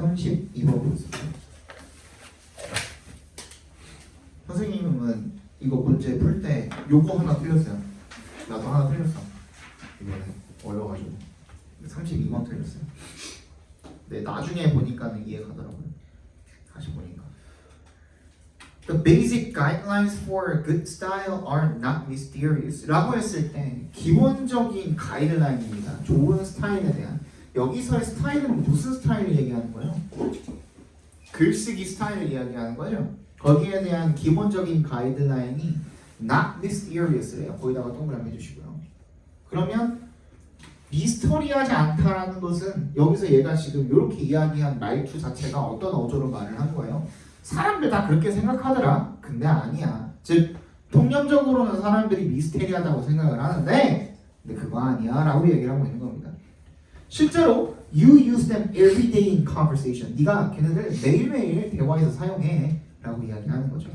32번 보겠습니다. 선생님은 이거 문제 풀 때 요거 하나 틀렸어요. 나도 하나 틀렸어. 이번에 어려가지고 32번 틀렸어요. 네, 나중에 보니까는 이해가더라고요. 다시 보니까. The basic guidelines for good style are not mysterious 라고 했을 때 기본적인 가이드라인입니다. 좋은 스타일에 대한. 여기서의 스타일은 무슨 스타일을 얘기하는 거예요? 글쓰기 스타일을 이야기하는 거죠. 거기에 대한 기본적인 가이드라인이 not mysterious래요. 거기다가 동그라미 해주시고요. 그러면 미스터리하지 않다라는 것은 여기서 얘가 지금 이렇게 이야기한 말투 자체가 어떤 어조로 말을 한 거예요? 사람들 다 그렇게 생각하더라. 근데 아니야. 즉 통념적으로는 사람들이 미스테리하다고 생각을 하는데 근데 그거 아니야 라고 얘기를 하고 있는 겁니다. 실제로 you use them every day in conversation. 네가 걔네들 매일매일 대화에서 사용해 라고 이야기하는 거죠.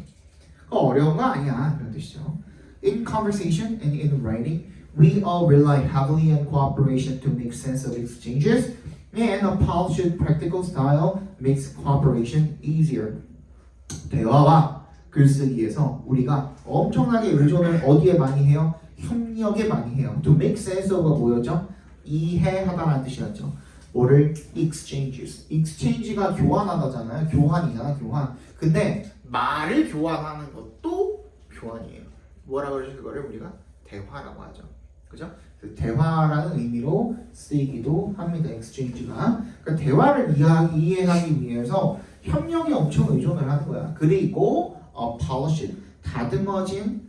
그거 어려운 거 아니야 이런 뜻이죠. In conversation and in writing we all rely heavily on cooperation to make sense of exchanges and a polished practical style makes cooperation easier. 대화와 글쓰기에서 우리가 엄청나게 의존을 어디에 많이 해요? 협력에 많이 해요. To make sense of가 뭐였죠? 이해하다라는 뜻이었죠. 뭐를? exchanges. exchange가 교환하다잖아요. 교환이잖아, 교환. 근데 말을 교환하는 것도 교환이에요. 뭐라 그러죠? 그거를 우리가 대화라고 하죠. 그죠? 그 대화라는 의미로 쓰이기도 합니다. exchange가. 그러니까 대화를 이해하기 위해서 협력에 엄청 의존을 하는 거야. 그리고 polished, 다듬어진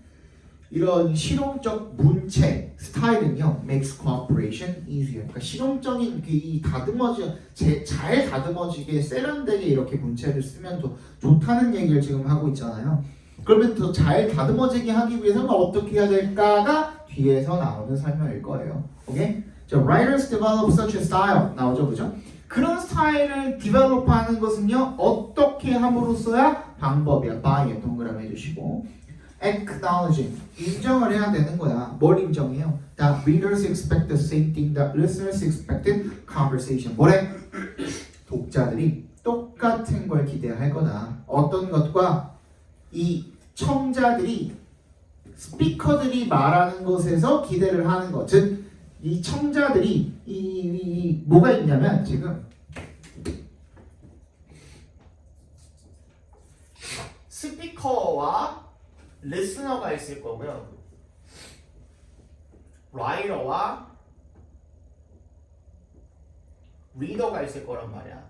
이런 실용적 문체 스타일은요 makes cooperation easier. 그러니까 실용적인 이 잘 다듬어지게 세련되게 이렇게 문체를 쓰면 더 좋다는 얘기를 지금 하고 있잖아요. 그러면 더 잘 다듬어지게 하기 위해서는 어떻게 해야 될까가 뒤에서 나오는 설명일 거예요. 오케이? 자, writers develop such a style 나오죠, 그죠? 그런 스타일을 디벨롭하는 것은요 어떻게 함으로써야 방법이야. by에 동그라미 해주시고 acknowledging 인정을 해야 되는 거야. 뭘 인정해요? That readers expect the same thing that listeners expected conversation. 뭐래? 독자들이 똑같은 걸 기대할 거다. 어떤 것과 이 청자들이 스피커들이 말하는 것에서 기대를 하는 것. 즉 이 청자들이 이 뭐가 있냐면 지금 스피커와 리스너가 있을 거고요. 라이터와 리더가 있을 거란 말이야.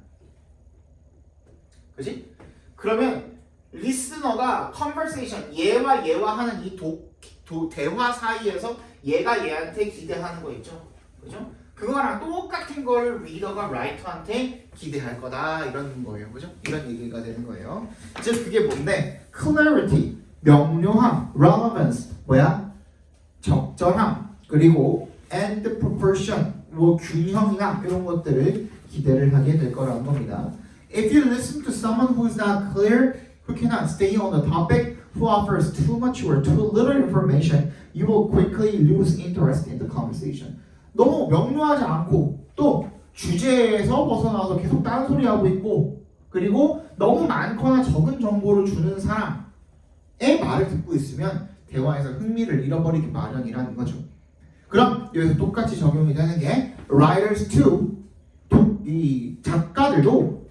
그지? 그러면 리스너가 컨버세이션 얘와 하는 이 대화 사이에서 얘가 얘한테 기대하는 거 있죠. 그죠? 그거랑 똑같은 걸 리더가 라이터한테 기대할 거다 이런 거예요. 그죠? 이런 얘기가 되는 거예요. 즉 그게 뭔데? clarity, 명료함, relevance, 뭐야? 적절함, 그리고 and proportion, 뭐 균형이나 이런 것들을 기대를 하게 될 거라는 겁니다. If you listen to someone who is not clear, who cannot stay on the topic, who offers too much or too little information, you will quickly lose interest in the conversation. 너무 명료하지 않고 또 주제에서 벗어나서 계속 딴소리하고 있고 그리고 너무 많거나 적은 정보를 주는 사람의 말을 듣고 있으면 대화에서 흥미를 잃어버리기 마련이라는 거죠. 그럼 여기서 똑같이 적용이 되는 게 writers too, 이 작가들도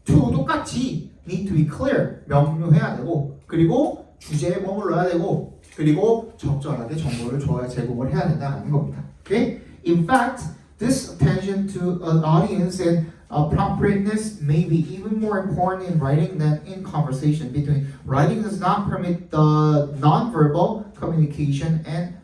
to 똑같이 need to be clear, 명료해야 되고 그리고 주제에 머물러야 되고 그리고 적절하게 정보를 제공을 해야 된다는 겁니다. Okay? In fact, this attention to an audience and appropriateness may be even more important in writing than in conversation. Between writing does not permit the non-verbal communication and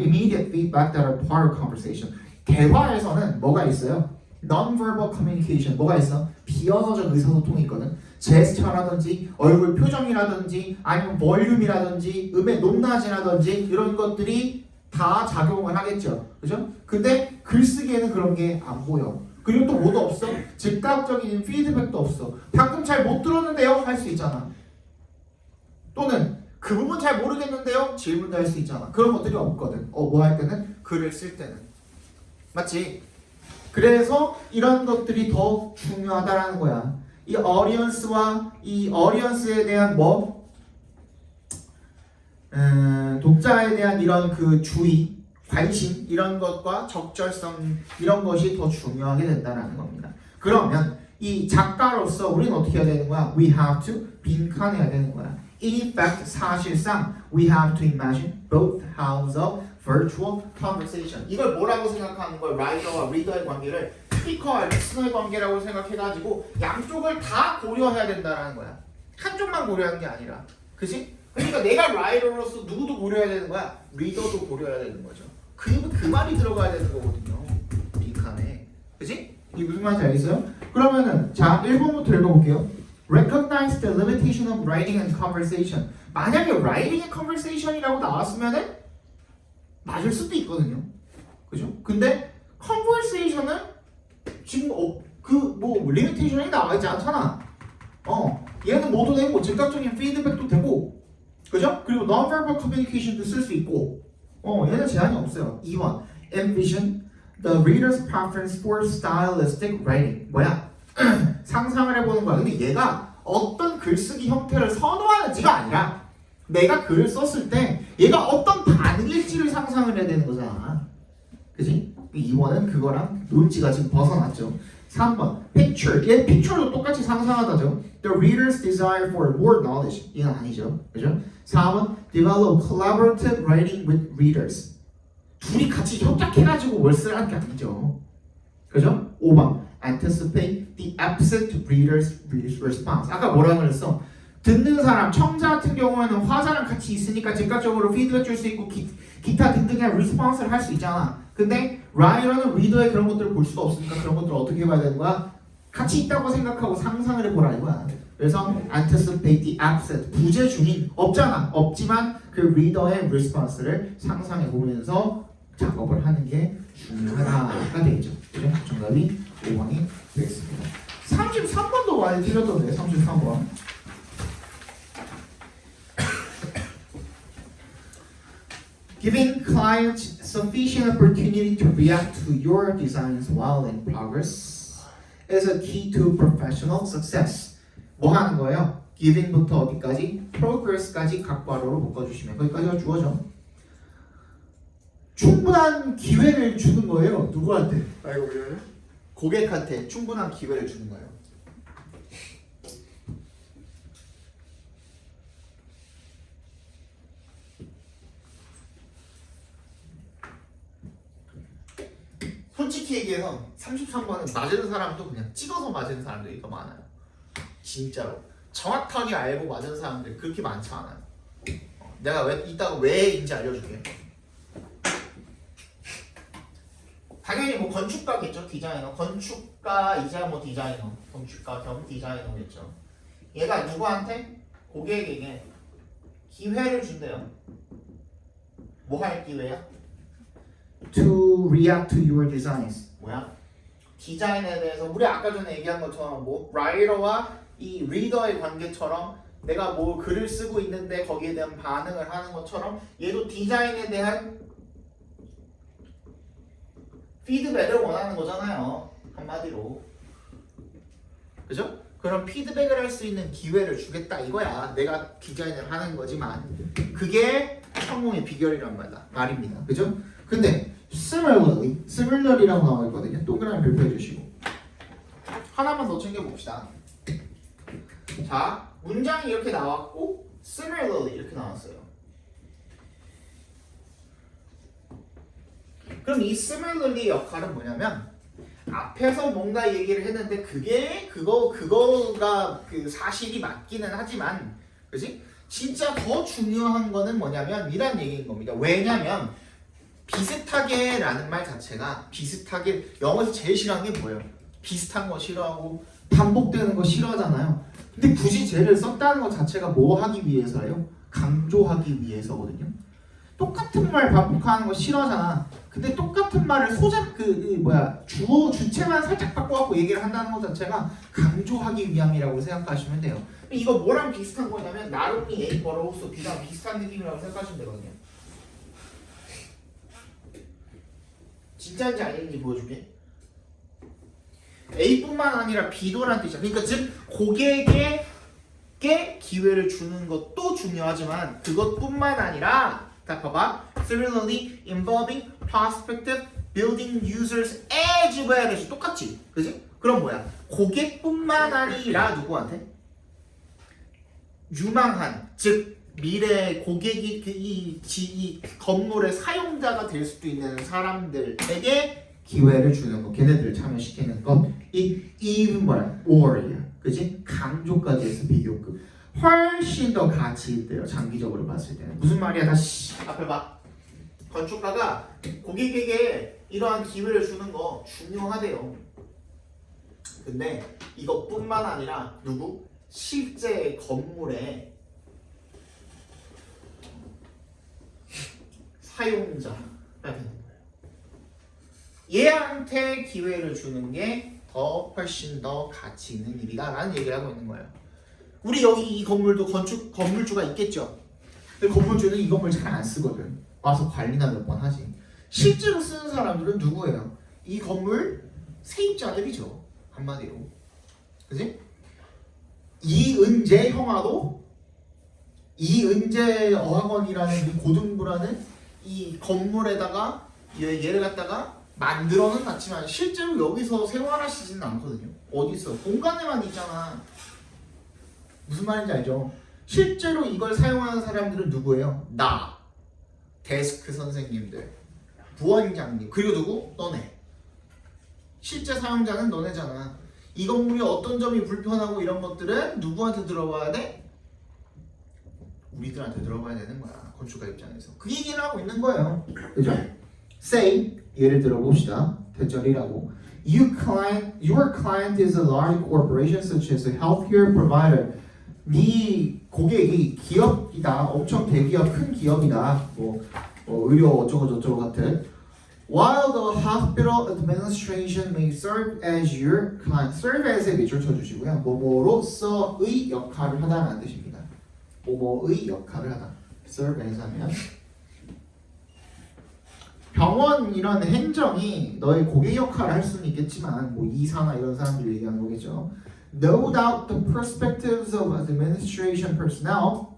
immediate feedback that are part of conversation. 대화에서는 뭐가 있어요? non-verbal communication 뭐가 있어? 비언어적 의사소통이 있거든. 제스처라든지 얼굴 표정이라든지 아니면 볼륨이라든지 음의 높낮이라든지 이런 것들이 다 작용을 하겠죠. 그죠? 근데 글쓰기에는 그런 게 안 보여. 그리고 또 뭐도 없어? 즉각적인 피드백도 없어. 방금 잘 못 들었는데요? 할 수 있잖아. 또는 그 부분 잘 모르겠는데요? 질문도 할 수 있잖아. 그런 것들이 없거든. 뭐 할 때는? 글을 쓸 때는. 맞지? 그래서 이런 것들이 더 중요하다라는 거야. 이 audience와 이 audience에 대한 독자에 대한 이런 그 주의, 관심 이런 것과 적절성 이런 것이 더 중요하게 된다는 겁니다. 그러면 이 작가로서 우리는 어떻게 해야 되는 거야? We have to 빈칸해야 되는 거야. In fact, 사실상 we have to imagine both halves of virtual conversation. 이걸 뭐라고 생각하는 걸 라이터와 리더의 관계를 스피커와 리스너의 관계라고 생각해가지고 양쪽을 다 고려해야 된다는 거야. 한쪽만 고려하는 게 아니라, 그치? 그러니까 내가 라이터로서 누구도 고려해야 되는 거야. 리더도 고려해야 되는 거죠. 그 말이 들어가야 되는 거거든요. 빈칸에, 그치? 이게 무슨 말인지 알겠어요? 그러면은 자 1번부터 읽어볼게요. Recognize the limitation of writing and conversation. 만약에 writing and conversation이라고 나왔으면은 맞을 수도 있거든요. 그죠? 근데 conversation은 지금 limitation이 나와 있지 않잖아. 얘는 뭐도 되고 즉각적인 피드백도 되고, 그죠? 그리고 non-verbal communication도 쓸 수 있고, 얘는 제한이 없어요. 2번 envision the reader's preference for stylistic writing. 뭐야? 상상을 해보는 거야. 근데 얘가 어떤 글쓰기 형태를 선호하는지가 아니라 내가 글을 썼을 때 얘가 어떤 반응일지를 상상을 해야 되는 거잖아. 그지? 2번은 그거랑 논지가 지금 벗어났죠. 3번 picture. 얘 picture도 똑같이 상상하다죠. The reader's desire for more knowledge. 이건 아니죠. 그죠? 4번 develop collaborative writing with readers. 둘이 같이 협작해가지고 뭘 쓰라는 게 아니죠. 그죠? 5번 anticipate the absent reader's response. 아까 뭐라 그랬어? 듣는 사람, 청자 같은 경우에는 화자랑 같이 있으니까 즉각적으로 피드백 줄 수 있고 기타 등등의 response를 할 수 있잖아. 근데 라이터는 리더의 그런 것들을 볼 수가 없으니까 그런 것들을 어떻게 해봐야 되는 거야? 같이 있다고 생각하고 상상을 해보라 이거야. 그래서 anticipate the absent, 부재 중인, 없잖아. 없지만 그 리더의 response를 상상해 보면서 작업을 하는 게 중요하다가 되겠죠. 그죠? 정답이 5번이 되겠습니다. 33번도 많이 틀렸던데. 33번. Giving clients sufficient opportunity to react to your designs while in progress is a key to professional success. 뭐 하는 거예요? giving부터 어디까지? progress까지 각 괄호로 묶어주시면 거기까지가 주어져. 충분한 기회를 주는 거예요. 누구한테? 고객한테 충분한 기회를 주는 거예요. 솔직히 얘기해서 33번은 맞은 사람도 그냥 찍어서 맞은 사람들이 더 많아요. 진짜로 정확하게 알고 맞은 사람들이 그렇게 많지 않아요. 내가 이따가 왜인지 알려줄게. 당연히 뭐 건축가겠죠. 디자이너, 건축가이자 뭐 디자이너, 건축가 겸 디자이너겠죠. 얘가 누구한테? 고객에게 기회를 준대요. 뭐 할 기회야? To react to your designs. 뭐야? 디자인에 대해서 우리 아까 전에 얘기한 것처럼 뭐 라이터와 이 리더의 관계처럼 내가 뭐 글을 쓰고 있는데 거기에 대한 반응을 하는 것처럼 얘도 디자인에 대한 피드백을 원하는 거잖아요. 한마디로. 그죠? 그럼 피드백을 할 수 있는 기회를 주겠다 이거야. 내가 디자인을 하는 거지만 그게 성공의 비결이란 말입니다. 그죠? 근데 similarly라고 나와 있거든요. 동그라미 별표해 주시고 하나만 더 챙겨봅시다. 자, 문장이 이렇게 나왔고 similarly 이렇게 나왔어요. 그럼 이 similarly 역할은 뭐냐면 앞에서 뭔가 얘기를 했는데 그거가 그 사실이 맞기는 하지만, 그지? 진짜 더 중요한 거는 뭐냐면 이란 얘기인 겁니다. 왜냐면 비슷하게라는 말 자체가 비슷하게 영어에서 제일 싫어하는 게 뭐예요? 비슷한 거 싫어하고 반복되는 거 싫어하잖아요. 근데 굳이 쟤를 썼다는 것 자체가 뭐 하기 위해서예요? 강조하기 위해서거든요. 똑같은 말 반복하는 거 싫어하잖아. 근데 똑같은 말을 주체만 살짝 바꿔갖고 얘기를 한다는 것 자체가 강조하기 위함이라고 생각하시면 돼요. 이거 뭐랑 비슷한 거냐면 나름이 A 버러우스 B랑 비슷한 느낌이라고 생각하시면 되거든요. 진짜인지 아닌지 보여줄게. A뿐만 아니라 B도라는 뜻이야. 그러니까 즉 고객에게 기회를 주는 것도 중요하지만 그것뿐만 아니라 자 봐봐. Similarly involving prospective building users as well as 똑같지, 그지? 그럼 뭐야? 고객뿐만 아니라 누구한테? 유망한 즉 미래 고객이 이 건물의 사용자가 될 수도 있는 사람들에게 기회를 주는 거, 걔네들을 참여시키는 것. 이 even 뭐야? or이야, 그지? 강조까지 해서 비교급. 훨씬 더 가치 있대요. 장기적으로 봤을 때는. 무슨 말이야? 다시 앞에 봐. 건축가가 고객에게 이러한 기회를 주는 거 중요하대요. 근데 이것뿐만 아니라 누구? 실제 건물의 사용자가 되는 거예요. 얘한테 기회를 주는 게 더 훨씬 더 가치 있는 일이다 라는 얘기를 하고 있는 거예요. 우리 여기 이 건물도 건물주가 있겠죠. 근데 건물주는 이 건물 잘 안 쓰거든. 와서 관리나 몇 번 하지. 실제로 쓰는 사람들은 누구예요? 이 건물 세입자들이죠. 한마디로. 그지? 이은재 형아도 이은재 어학원이라는 이 고등부라는 이 건물에다가 얘를 갖다가 만들어는 놨지만 실제로 여기서 생활하시지는 않거든요. 어디 있어? 공간에만 있잖아. 무슨 말인지 알죠? 실제로 이걸 사용하는 사람들은 누구예요? 나, 데스크 선생님들, 부원장님, 그리고 누구? 너네. 실제 사용자는 너네잖아. 이 건물이 어떤 점이 불편하고 이런 것들은 누구한테 들어봐야 돼? 우리들한테 들어봐야 되는 거야. 건축가 입장에서. 그 얘기를 하고 있는 거예요. 그죠? Say, 예를 들어 봅시다. 대절이라고. Your client is a large corporation such as a healthcare provider. 네 고객이 기업이다. 엄청 대기업, 큰 기업이다. 의료 어쩌고 저쩌고 같은. While the hospital administration may serve as your client, serve as에 밑줄 쳐주시고요. 뭐뭐로서의 역할을 하다라는 뜻입니다. 뭐뭐의 역할을 하다. serve as 하면 병원 이런 행정이 너의 고객 역할을 할 수는 있겠지만 뭐 이사나 이런 사람들 얘기하는 거겠죠. No doubt the perspectives of administration personnel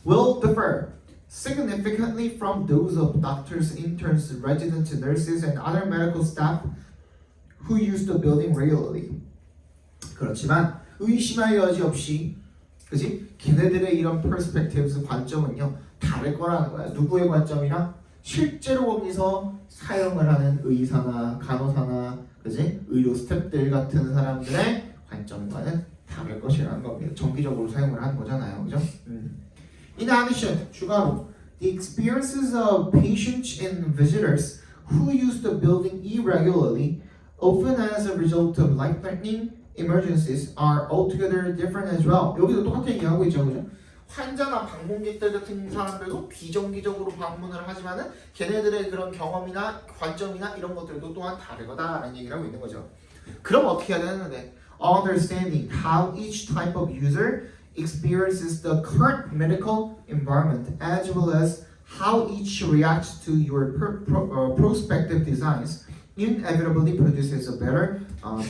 will differ significantly from those of doctors, interns, residents, nurses, and other medical staff who use the building regularly. 그렇지만 의심할 여지 없이, 그지? 걔네들의 이런 perspectives 관점은요 다를 거라는 거야. 누구의 관점이랑? 실제로 거기서 사용을 하는 의사나 간호사나, 그지? 의료 스태프들 같은 사람들의 관점과는 다를 것이라는 겁니다. 정기적으로 사용을 하는 거잖아요, 그죠? In addition, 추가로, the experiences of patients and visitors who use the building irregularly, often as a result of life-threatening emergencies, are altogether different as well. 여기도 똑같은 얘기 하고 있죠, 그죠? 환자나 방문객들 같은 사람들도 비정기적으로 방문을 하지만은 걔네들의 그런 경험이나 관점이나 이런 것들도 또한 다를 거다라는 얘기를 하고 있는 거죠. 그럼 어떻게 해야 되는데? Understanding how each type of user experiences the current medical environment as well as how each reacts to your prospective designs inevitably produces a better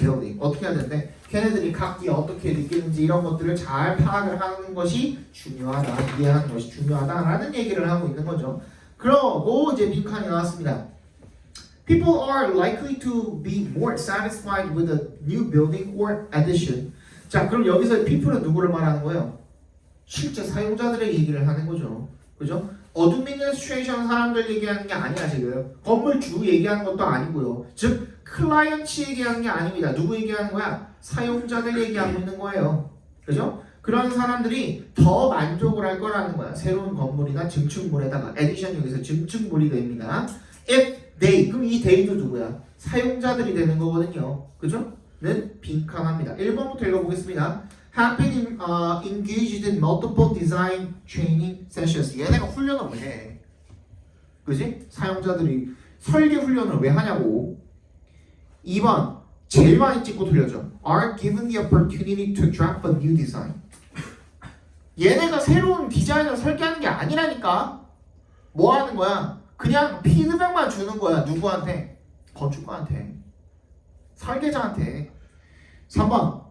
building. 어떻게 해야 되는데 걔네들이 각기 어떻게 느끼는지 이런 것들을 잘 파악을 하는 것이 중요하다, 이해하는 것이 중요하다라는 얘기를 하고 있는 거죠. 그러고 이제 빈칸이 나왔습니다. People are likely to be more satisfied with a new building or addition. 자, 그럼 여기서 people은 누구를 말하는 거예요? 실제 사용자들의 얘기를 하는 거죠. 그죠? 어드미니스트레이션 사람들 얘기하는 게 아니야 지금. 건물주 얘기하는 것도 아니고요. 즉 클라이언트 얘기하는 게 아닙니다. 누구 얘기하는 거야? 사용자들 얘기하고 있는 거예요. 그죠? 그런 사람들이 더 만족을 할 거라는 거야. 새로운 건물이나 증축물에다가 에디션 여기서 증축물이 됩니다. If they, 그럼 이 they도 누구야? 사용자들이 되는 거거든요. 그죠? 는 빈칸합니다. 1번부터 읽어보겠습니다. Have been engaged in multiple design training sessions. 얘네가 훈련을 왜 해? 그지? 사용자들이 설계 훈련을 왜 하냐고. 2번 제일 많이 찍고 틀려져. Are given the opportunity to draft a new design. 얘네가 새로운 디자인을 설계하는 게 아니라니까. 뭐 하는 거야? 그냥 피드백만 주는 거야. 누구한테? 건축가한테. 설계자한테. 3번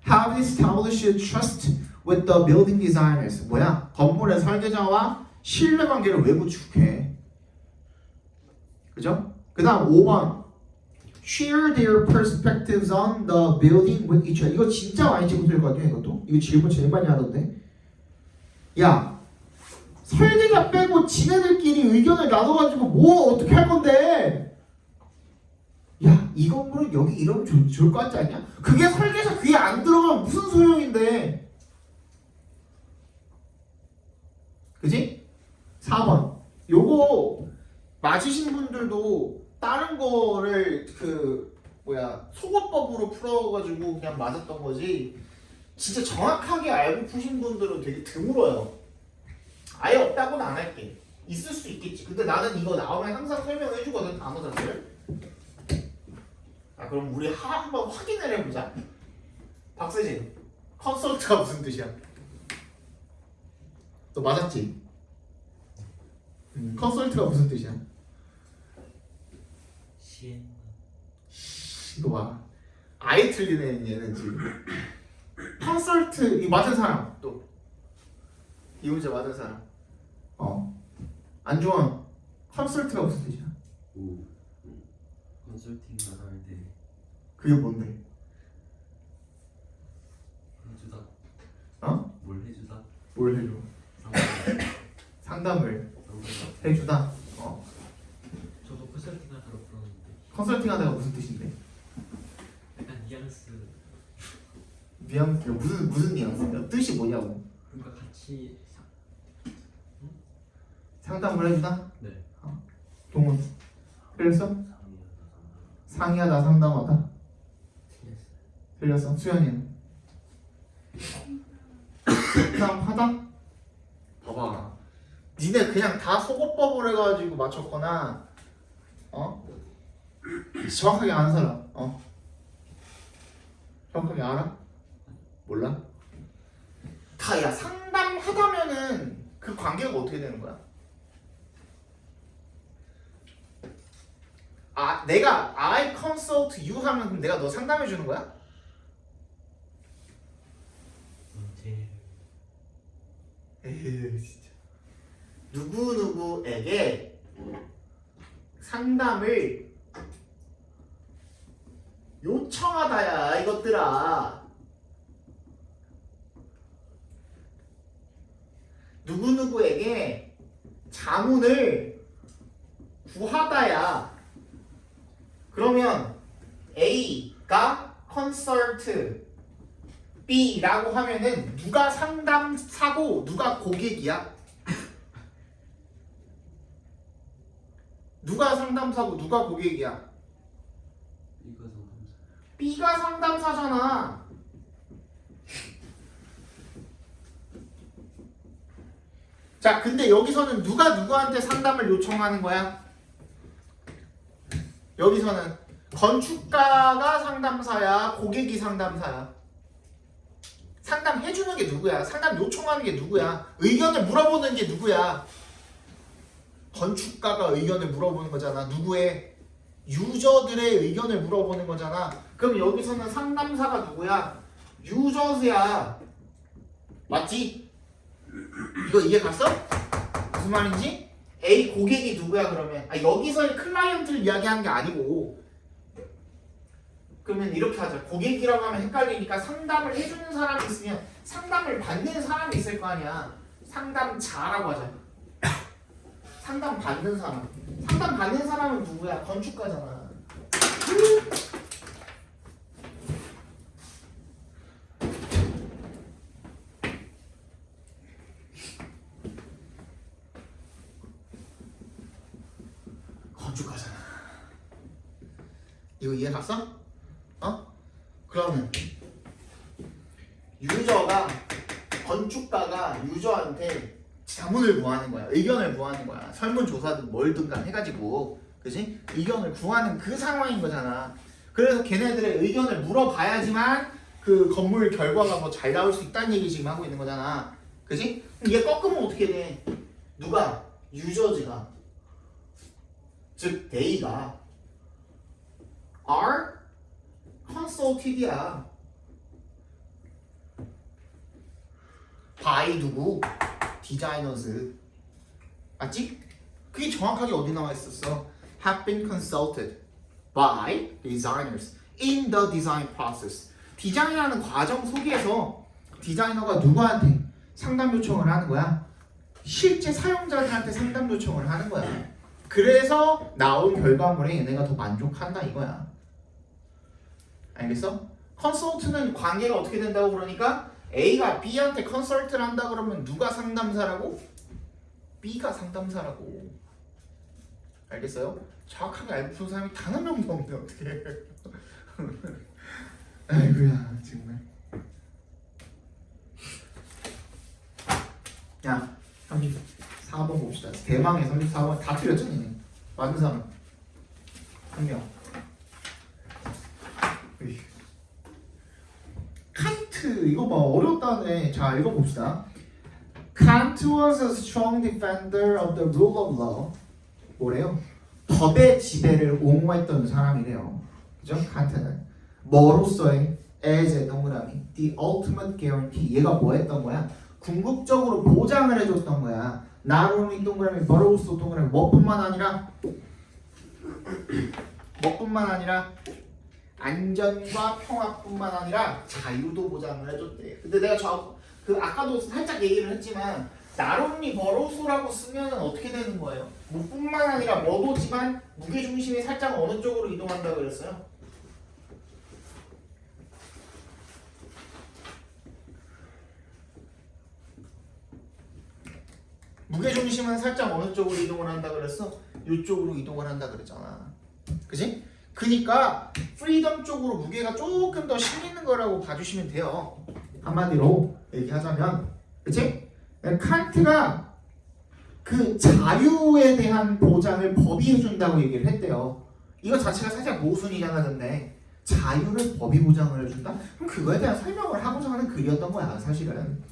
have established trust with the building designers. 뭐야? 건물의 설계자와 신뢰관계를 왜 구축해? 그죠? 그 다음 5번 share their perspectives on the building with each other. 이거 진짜 많이 질문들거든요. 이것도 이거 질문 제일 많이 하던데. 야 설계자 빼고 지네들끼리 의견을 나눠가지고 뭐 어떻게 할 건데? 야 이 건물은 여기 이러면 좋을 것 같지 않냐? 그게 설계자 귀에 안 들어가면 무슨 소용인데? 그지? 4번 요거 맞으신 분들도 다른 거를 속어법으로 풀어가지고 그냥 맞았던 거지 진짜 정확하게 알고 푸신 분들은 되게 드물어요. 아예 없다고는 안 할게. 있을 수 있겠지. 근데 나는 이거 나오면 항상 설명해 주거든, 단어 자체를. 그럼 우리 한번 확인을 해보자. 박세진, 컨설트가 무슨 뜻이야? 너 맞았지? 컨설트가 무슨 뜻이야? 시행. 이거 봐. 아예 틀리네 얘는 지금. 컨설트 이거 맞은 사람 또. 이 문제 맞은 사람. 안주원 컨설트가 무슨 뜻이야? 컨설팅 나갈 때 그게 뭔데? 해주다. 뭘 해주다? 뭘 해줘? 상담을 해주다. 저도 컨설팅 하다가 그러는데 컨설팅 하다가 무슨 뜻인데? 약간 뉘앙스. 뉘앙스 무슨 뉘앙스야? 뜻이 뭐냐고? 그러니까 같이 상담을 해주다? 네. 동훈 틀렸어? 상의하다 상담하다? 틀렸어. 수현이는? 상담하다? 봐봐. 니네 그냥 다 속어법을 해가지고 맞췄거나 정확하게 아는 사람 정확하게 알아? 몰라? 야 상담하다면은 그 관계가 어떻게 되는 거야? 내가 I consult you 하면 그럼 내가 너 상담해 주는 거야? 에휴 진짜. 누구누구에게 상담을 요청하다야 이것들아. 누구누구에게 자문을 구하다야. 그러면 A가 consult B라고 하면은 누가 상담사고 누가 고객이야? 누가 상담사고 누가 고객이야? B가 상담사잖아. 자, 근데 여기서는 누가 누구한테 상담을 요청하는 거야? 여기서는 건축가가 상담사야, 고객이 상담사야. 상담해주는 게 누구야? 상담 요청하는 게 누구야? 의견을 물어보는 게 누구야? 건축가가 의견을 물어보는 거잖아. 누구의? 유저들의 의견을 물어보는 거잖아. 그럼 여기서는 상담사가 누구야? 유저스야. 맞지? 이거 이해 갔어? 무슨 말인지? A 고객이 누구야 그러면? 여기서의 클라이언트를 이야기하는 게 아니고 그러면 이렇게 하자. 고객이라고 하면 헷갈리니까 상담을 해주는 사람이 있으면 상담을 받는 사람이 있을 거 아니야. 상담자라고 하자. 상담 받는 사람. 상담 받는 사람은 누구야? 건축가잖아. 건축가잖아. 이거 이해 갔어? 그러면 유저가 건축가가 유저한테 자문을 구하는 거야. 의견을 구하는 거야. 설문조사든 뭘든 간 해가지고 그치? 의견을 구하는 그 상황인 거잖아. 그래서 걔네들의 의견을 물어봐야지만 그 건물 결과가 뭐 잘 나올 수 있다는 얘기 지금 하고 있는 거잖아. 그치? 이게 꺾으면 어떻게 돼? 누가? 유저즈가 즉 데이가 are consulted야. by 누구? designers. 맞지? 그게 정확하게 어디 나와 있었어? have been consulted by designers in the design process. 디자인하는 과정 속에서 디자이너가 누구한테 상담 요청을 하는 거야? 실제 사용자들한테 상담 요청을 하는 거야. 그래서 나온 결과물에 얘네가 더 만족한다 이거야. 알겠어? 컨설트는 관계가 어떻게 된다고 그러니까 A가 B한테 컨설트를 한다 그러면 누가 상담사라고? B가 상담사라고. 알겠어요? 정확하게 알고 푸는 사람이 단 한 명도 없는데 어떡해. 아이고야 정말. 야 34번 봅시다. 대망의 34번 다 틀렸잖아. 맞는 사람 한 명. 칸트 이거 봐 어렵다네. 자 읽어봅시다. Kant was a strong defender of the rule of law. 뭐래요? 법의 지배를 옹호했던 사람이래요. 그죠? 칸트는 뭐로서의 as a 동그라미 the ultimate guarantee. 얘가 뭐 했던 거야? 궁극적으로 보장을 해줬던 거야. not only 동그라미 but also 동그라미 뭐뿐만 아니라 안전과 평화뿐만 아니라 자유도 보장을 해줬대. 근데 내가 아까도 살짝 얘기를 했지만 나론리 버로소라고 쓰면은 어떻게 되는 거예요? 뭐뿐만 아니라 뭐도지만 무게 중심이 살짝 어느 쪽으로 이동한다 그랬어요? 무게 중심은 살짝 어느 쪽으로 이동을 한다 그랬어? 이쪽으로 이동을 한다 그랬잖아. 그지? 그니까 프리덤 쪽으로 무게가 조금 더 실리는 거라고 봐주시면 돼요. 한마디로 얘기하자면, 그치? 칸트가 그 자유에 대한 보장을 법이 해준다고 얘기를 했대요. 이거 자체가 살짝 모순이잖아. 근데 자유를 법이 보장을 해준다? 그럼 그거에 대한 설명을 하고자 하는 글이었던 거야 사실은.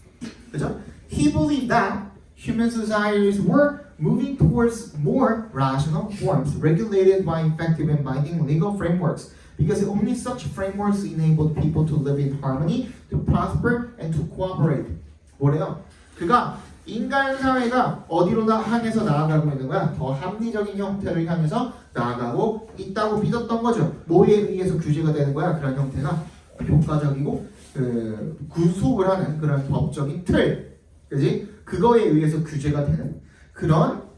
그죠? He believed that human societies were moving towards more rational forms regulated by effective and binding legal frameworks because only such frameworks enabled people to live in harmony, to prosper, and to cooperate. 뭐래요? 그가 인간 사회가 어디로 향해서 나아가고 있는 거야? 더 합리적인 형태를 향해서 나아가고 있다고 믿었던 거죠. 뭐에 의해서 규제가 되는 거야? 그런 형태가 효과적이고 구속을 하는 그런 법적인 틀, 그지? 그거에 의해서 규제가 되는 그런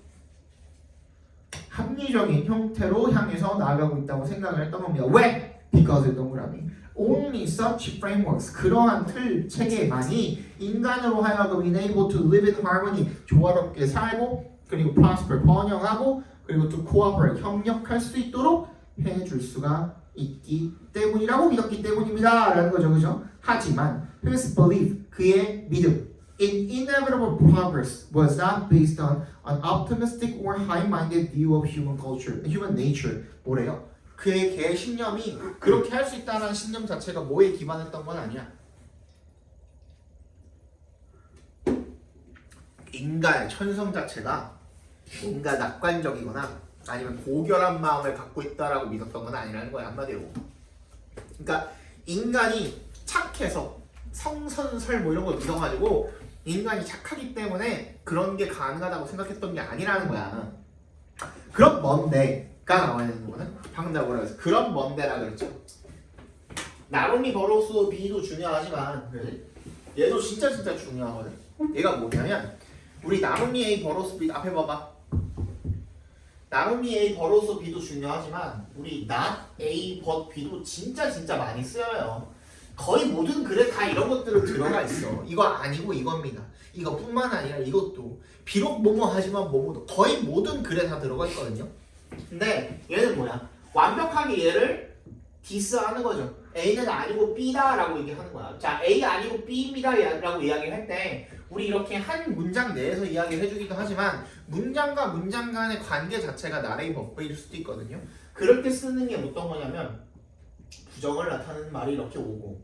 합리적인 형태로 향해서 나아가고 있다고 생각을 했던 겁니다. 왜? Because 동그라미 Only such frameworks, 그러한 틀 체계만이 인간으로 하여금 enable to live in harmony, 조화롭게 살고 그리고 prosper, 번영하고 그리고 to cooperate, 협력할 수 있도록 해줄 수가 있기 때문이라고 믿었기 때문입니다. 라는 거죠. 그죠? 하지만 his belief, 그의 믿음 in inevitable progress was not based on an optimistic or high-minded view of human culture, human nature. 뭐래요? 그의 개 신념이 그렇게 할 수 있다는 신념 자체가 뭐에 기반했던 건 아니야. 인간의 천성 자체가 뭔가 낙관적이거나 아니면 고결한 마음을 갖고 있다라고 믿었던 건 아니라는 거야. 한마디로. 그러니까 인간이 착해서 성선설 뭐 이런 걸 믿어가지고 인간이 착하기 때문에 그런 게 가능하다고 생각했던 게 아니라는 거야. 그런 뭔데가 나와야 되는 거는 방금 내가 뭐라 그랬어? 그런 뭔데라 그랬죠. 나론리 버로소 B도 중요하지만 얘도 진짜 중요하거든. 얘가 뭐냐면 우리 나론리 A 버로소 B 앞에 봐봐. 나론리 A 버로소 B도 중요하지만 우리 not A but B도 진짜 많이 쓰여요. 거의 모든 글에 다 이런 것들은 들어가 있어. 이거 아니고 이겁니다. 이거뿐만 아니라 이것도 비록 뭐뭐 하지만 뭐뭐도 거의 모든 글에 다 들어가 있거든요. 근데 얘는 뭐야? 완벽하게 얘를 디스하는 거죠. A는 아니고 B다 라고 얘기하는 거야. 자, A 아니고 B입니다 라고 이야기를 할 때 우리 이렇게 한 문장 내에서 이야기를 해주기도 하지만 문장과 문장 간의 관계 자체가 나레이 버프일 수도 있거든요. 그럴 때 쓰는 게 어떤 거냐면 부정을 나타내는 말이 이렇게 오고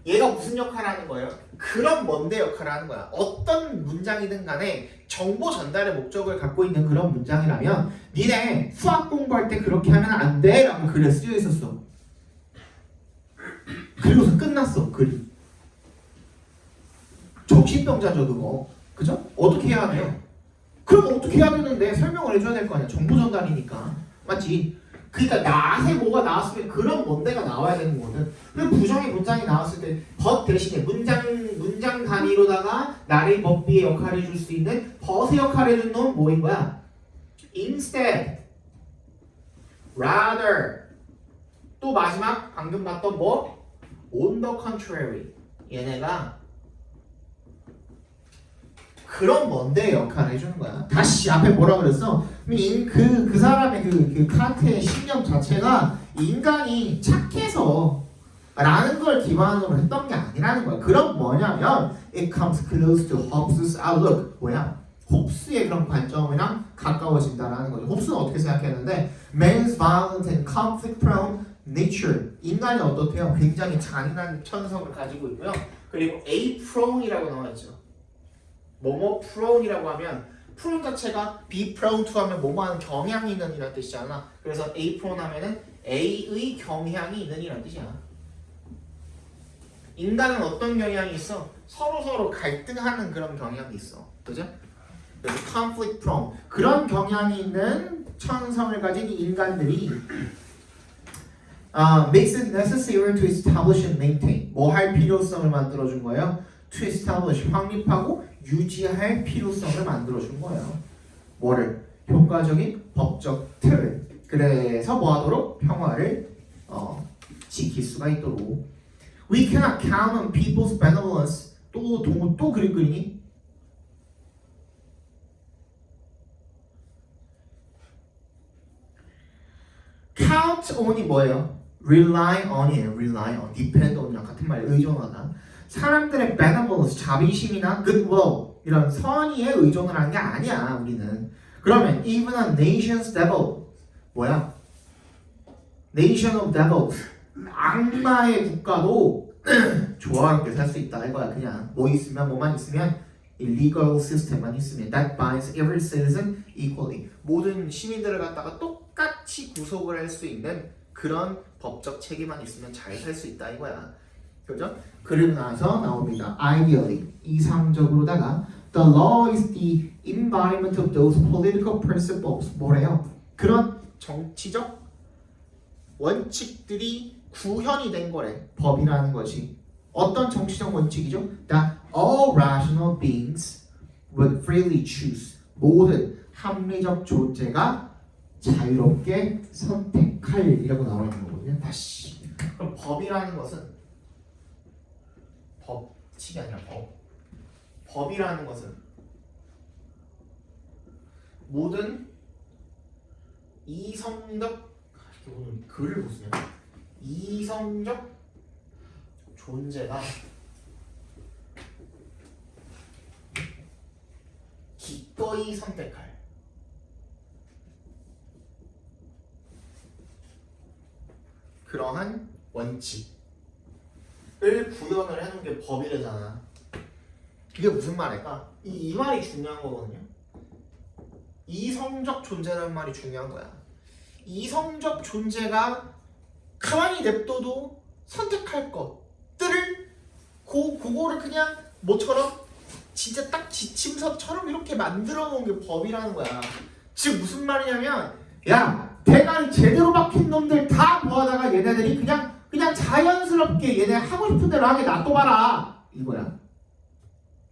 얘가 무슨 역할을 하는 거예요? 그런 뭔데 역할을 하는 거야. 어떤 문장이든 간에 정보 전달의 목적을 갖고 있는 그런 문장이라면 니네 수학 공부할 때 그렇게 하면 안 돼 라고 글에 쓰여 있었어. 그리고서 끝났어 글이. 정신병자죠 그거. 그죠? 어떻게 해야 돼요? 그럼 어떻게 해야 되는데 설명을 해줘야 될 거 아니야. 정보 전달이니까. 맞지? 그러니까 나한테 뭐가 나왔으면 그런 뭔데가 나와야 되는 거거든. 그 부정의 문장이 나왔을 때 but 대신에 문장 단위로다가 나를 법비의 역할을 해줄 수 있는 but의 역할을 해준 놈 뭐인 거야? instead, rather, 또 마지막 방금 봤던 뭐? on the contrary. 얘네가 그런 뭔데 역할을 해주는 거야. 다시 앞에 뭐라 그랬어? 그 사람의 그 칸트의 신념 자체가 인간이 착해서 라는 걸 기반으로 했던 게 아니라는 거야. 그럼 뭐냐면 it comes close to Hobbes's outlook. 뭐야? 홉스의 그런 관점이랑 가까워진다라는 거죠. 홉스는 어떻게 생각했는데 man's violent and conflict-prone nature. 인간이 어떻대요? 굉장히 잔인한 천성을 가지고 있고요. 그리고 a-prone이라고 나와있죠. 뭐뭐 prone이라고 하면 prone 자체가 be prone to 하면 뭐뭐하는 경향이 있는 이란 뜻이잖아. 그래서 a prone 하면은 a의 경향이 있는 이란 뜻이야. 인간은 어떤 경향이 있어? 서로 갈등하는 그런 경향이 있어. 그죠? 그래서 conflict prone 그런 경향이 있는 천성을 가진 인간들이 makes it necessary to establish and maintain 뭐 할 필요성을 만들어준 거예요? to establish 확립하고 유지할 필요성을 만들어준 거예요. 뭐를? 효과적인 법적 틀을. 그래서 뭐하도록? 평화를 지킬 수가 있도록. We cannot count on people's benevolence. 또 그림 그리니? count on이 뭐예요? rely on이에요. rely on. depend on이랑 같은 말이에요. 의존하다. 사람들의 benevolence, 자비심이나 goodwill 이런 선의에 의존을 하는 게 아니야 우리는. 그러면 even a nation's devil 뭐야? nation of devils 악마의 국가도 조화롭게 살 수 있다 이거야. 그냥 뭐만 있으면 illegal system만 있으면 that binds every citizen equally 모든 시민들을 갖다가 똑같이 구속을 할 수 있는 그런 법적 체계만 있으면 잘 살 수 있다 이거야. 그죠? 그리고 나서 나옵니다. Ideally, 이상적으로다가 the law is the embodiment of those political principles. 뭐래요? 그런 정치적 원칙들이 구현이 된 거래. 법이라는 것이. 어떤 정치적 원칙이죠? That all rational beings would freely choose. 모든 합리적 존재가 자유롭게 선택할이라고 나와 있는 거거든요. 다시. 그럼 법이라는 것은 법칙이 아니라 법이라는 것은 모든 이성적 오늘 글을 보세요. 이성적 존재가 기꺼이 선택할 그러한 원칙 을 구현을 해놓은 게 법이래잖아. 이게 무슨 말일까? 이 말이 중요한 거거든요. 이성적 존재라는 말이 중요한 거야. 이성적 존재가 가만히 냅둬도 선택할 것들을 그거를 그냥 뭐처럼 진짜 딱 지침서처럼 이렇게 만들어 놓은 게 법이라는 거야. 즉 무슨 말이냐면 야 대가리 제대로 박힌 놈들 다 모아다가 얘네들이 그냥 자연스럽게 얘네 하고 싶은 대로 하게 놔둬봐라 이거야.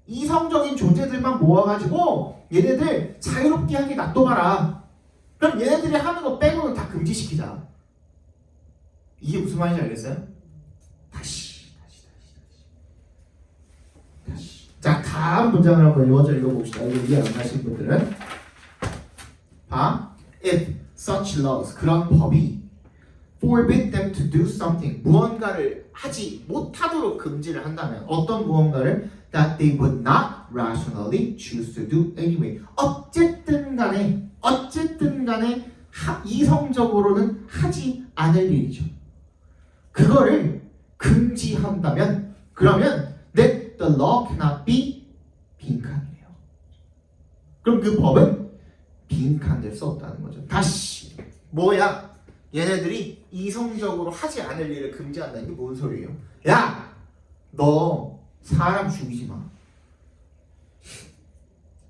이성적인 존재들만 모아가지고 얘네들 자유롭게 하게 놔둬봐라. 그럼 얘네들이 하는 거 빼고는 다 금지시키자. 이게 무슨 말인지 알겠어요? 다시. 자 다음 문장을 한번 먼저 읽어봅시다. 이거 이해 안 가신 분들은 봐. If such laws 그런 법이 forbid them to do something 무언가를 하지 못하도록 금지를 한다면 어떤 무언가를 that they would not rationally choose to do anyway 어쨌든 간에 이성적으로는 하지 않을 일이죠. 그거를 금지한다면 그러면 that the law cannot be 빈칸이에요. 그럼 그 법은 빈칸될 수 없다는 거죠. 다시 뭐야? 얘네들이 이성적으로 하지 않을 일을 금지한다는 게 뭔 소리예요? 야! 너 사람 죽이지 마.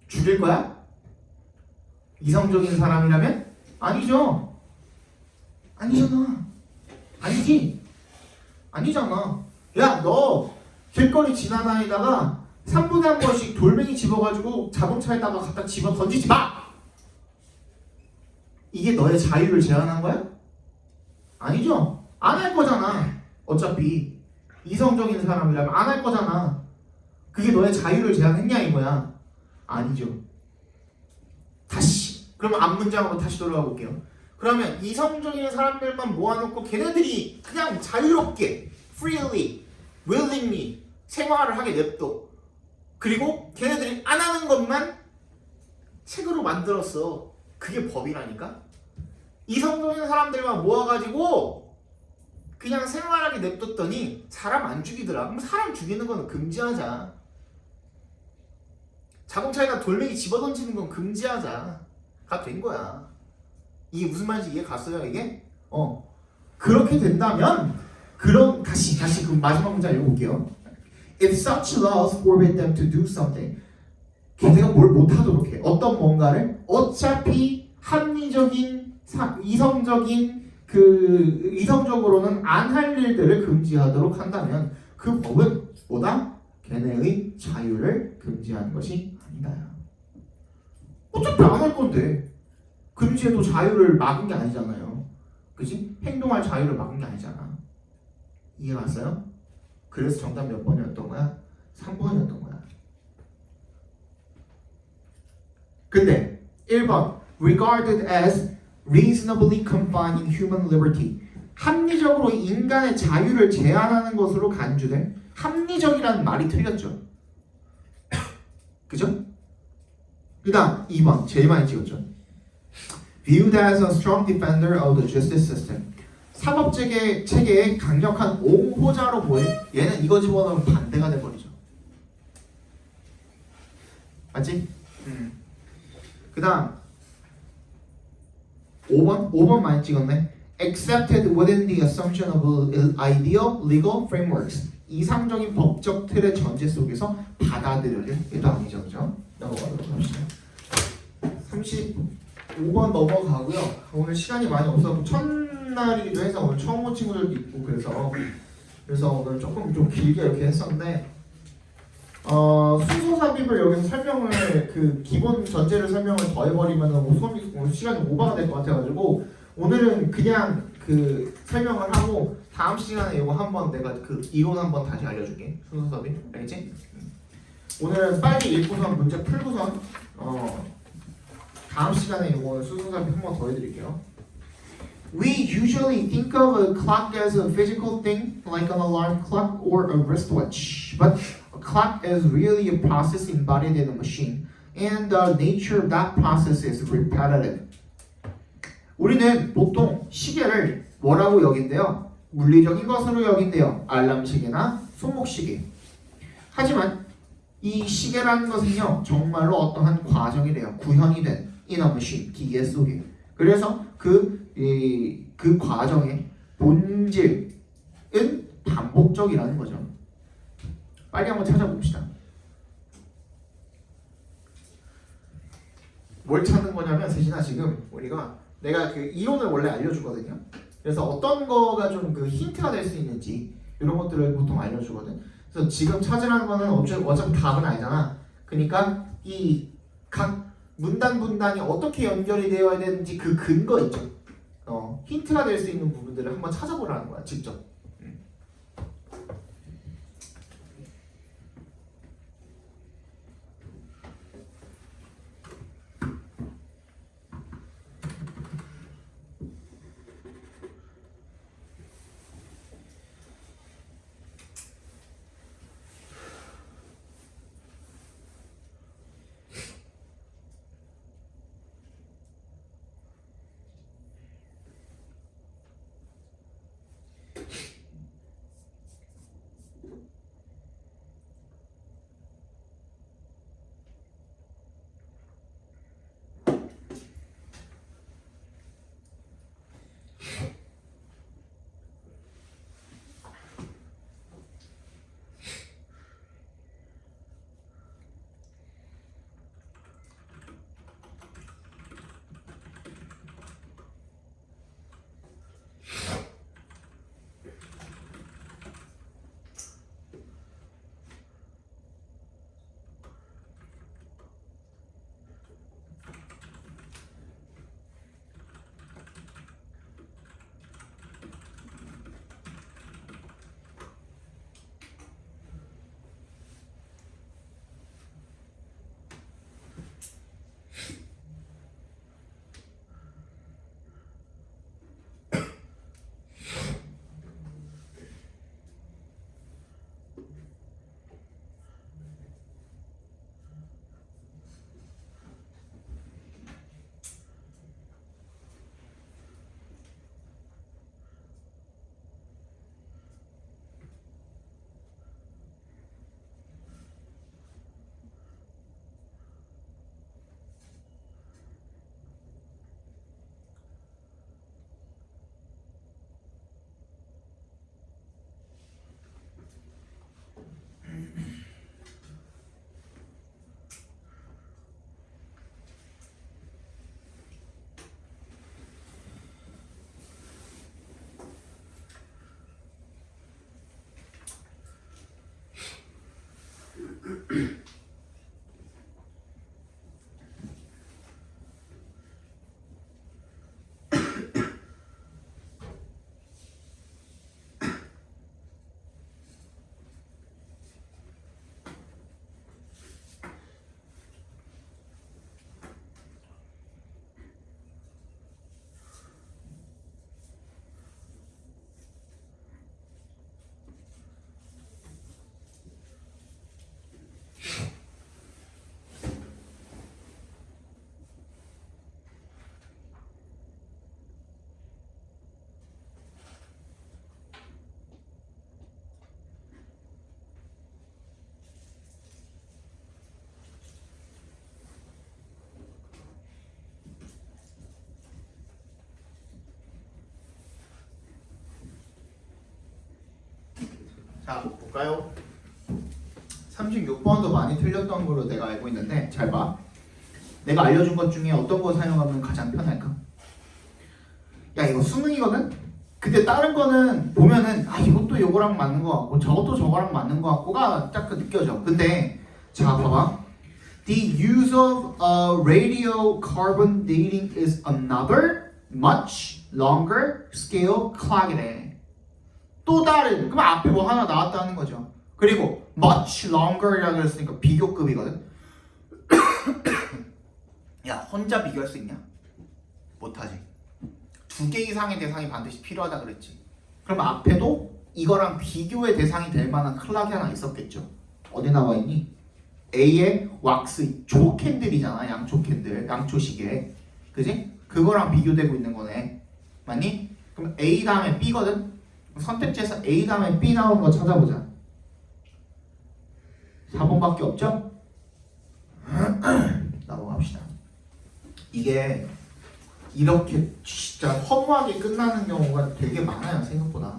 죽일 거야? 이성적인 사람이라면? 아니죠. 아니잖아. 아니지. 아니잖아. 야, 너 길거리 지나다니다가 3분에 한 번씩 돌멩이 집어가지고 자동차에다가 갖다 집어 던지지 마! 이게 너의 자유를 제한한 거야? 아니죠. 안 할 거잖아. 어차피 이성적인 사람이라면 안 할 거잖아. 그게 너의 자유를 제한했냐 이거야? 아니죠. 다시 그러면 앞 문장으로 다시 돌아가 볼게요. 그러면 이성적인 사람들만 모아놓고 걔네들이 그냥 자유롭게 freely, willingly 생활을 하게 냅둬. 그리고 걔네들이 안 하는 것만 책으로 만들었어. 그게 법이라니까? 이성적인 사람들만 모아가지고 그냥 생활하게 냅뒀더니 사람 안 죽이더라. 그럼 사람 죽이는 건 금지하자. 자동차에다 돌멩이 집어던지는 건 금지하자. 가 된 거야. 이게 무슨 말인지 이해 갔어요 이게? 그렇게 된다면 그런 다시 그 마지막 문장 읽어볼게요. If such laws forbid them to do something, 걔네가 뭘 못하도록 해. 어떤 뭔가를 어차피 합리적인 이성적으로는 안 할 일들을 금지하도록 한다면 그 법은 뭐다? 걔네의 자유를 금지하는 것이 아니다. 어차피 안 할 건데 금지해도 자유를 막은 게 아니잖아요. 그지? 행동할 자유를 막은 게 아니잖아. 이해 갔어요? 그래서 정답 몇 번이었던 거야? 3번이었던 거야. 근데 1번 regarded as reasonably confining human liberty, 합리적으로 인간의 자유를 제한하는 것으로 간주된, 합리적이라는 말이 틀렸죠. 그죠? 그 다음 2번 제일 많이 찍었죠. Viewed as a strong defender of the justice system, 사법체계의 강력한 옹호자로 보인. 얘는 이거 집어넣으면 반대가 돼버리죠. 맞지? 그 다음 5번 많이 찍었네. Accepted within the assumption of ideal legal frameworks, 이상적인 법적 틀의 전제 속에서 받아들여진. 얘도 아니죠, 그죠? 넘어가도록 합시다. 35번 넘어가고요. 오늘 시간이 많이 없어서 첫날이기도 해서 오늘 처음 온 친구들도 있고 그래서 오늘 조금 좀 길게 이렇게 했었는데, 순서 삽입을 여기서 설명을 그 기본 전제를 설명을 더 해버리면 오늘 시간이 오버가 될 것 같아가지고 오늘은 그냥 그 설명을 하고 다음 시간에 이거 한번 내가 그 이론 한번 다시 알려줄게. 순서 삽입 알겠지? 오늘은 빨리 읽고선 문제 풀고선 다음 시간에 이거 순서 삽입 한번 더 해드릴게요. We usually think of a clock as a physical thing, like an alarm clock or a wristwatch, but a clock is really a process embodied in a machine, and the nature of that process is repetitive. 우리는 보통 시계를 뭐라고 여긴대요? 물리적인 것으로 여긴대요. 알람 시계나 손목 시계. 하지만 이 시계라는 것은요, 정말로 어떠한 과정이래요. 구현이 된 in a machine, 기계 속에. 그래서 그 과정의 본질은 반복적이라는 거죠. 빨리 한번 찾아봅시다. 뭘 찾는 거냐면 세진아, 지금 우리가 내가 그 이론을 원래 알려주거든요. 그래서 어떤 거가 좀 그 힌트가 될 수 있는지 이런 것들을 보통 알려주거든. 그래서 지금 찾으라는 거는 어차피 답은 아니잖아. 그러니까 이 각 문단이 어떻게 연결이 되어야 되는지 그 근거 있죠. 힌트가 될 수 있는 부분들을 한번 찾아보라는 거야, 직접. 자, 볼까요? 36번도 많이 틀렸던 걸로 내가 알고 있는데 잘 봐. 내가 알려준 것 중에 어떤 거 사용하면 가장 편할까? 야, 이거 수능이거든? 근데 다른 거는 보면은 아, 이것도 요거랑 맞는 거 같고 저것도 저거랑 맞는 거 같고가 딱 그 느껴져. 근데 자, 봐봐. The use of radiocarbon dating is another much longer scale clock이래. 또 다른, 그럼 앞에 뭐 하나 나왔다는 거죠. 그리고 much longer이라고 했으니까 비교급이거든. 야, 혼자 비교할 수 있냐? 못하지. 2개 이상의 대상이 반드시 필요하다 그랬지. 그럼 앞에도 이거랑 비교의 대상이 될 만한 클락이 하나 있었겠죠. 어디 나와 있니? A의 왁스 촉캔들이잖아. 양초 캔들, 양초 시계, 그지? 그거랑 비교되고 있는 거네. 맞니? 그럼 A 다음에 B거든. 선택지에서 A 다음에 B 나오는 거 찾아보자. 4번밖에 없죠? 넘어갑시다. 이게 이렇게 진짜 허무하게 끝나는 경우가 되게 많아요. 생각보다.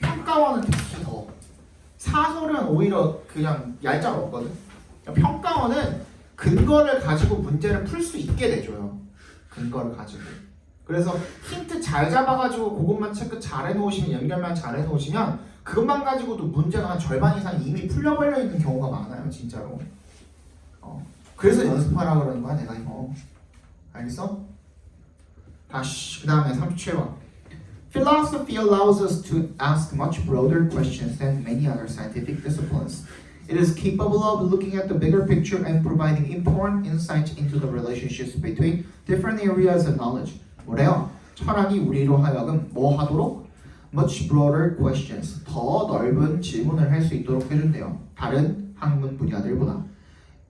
평가원은 특히 더. 사설은 오히려 그냥 얄짤 없거든. 평가원은 근거를 가지고 문제를 풀 수 있게 내줘요. 근거를 가지고. 그래서 힌트 잘 잡아가지고 그것만 체크 잘 해놓으시면, 연결만 잘 해놓으시면 그것만 가지고도 문제가 한 절반 이상 이미 풀려버려 있는 경우가 많아요. 진짜로. 그래서 연습하라 그러는 거야 내가 이거. 알겠어? 다시 그 다음에 37번. Philosophy allows us to ask much broader questions than many other scientific disciplines. It is capable of looking at the bigger picture and providing important insight into the relationships between different areas of knowledge. 뭐래요? 철학이 우리로 하여금 뭐 하도록? Much broader questions. 더 넓은 질문을 할 수 있도록 해준대요. 다른 학문 분야들보다.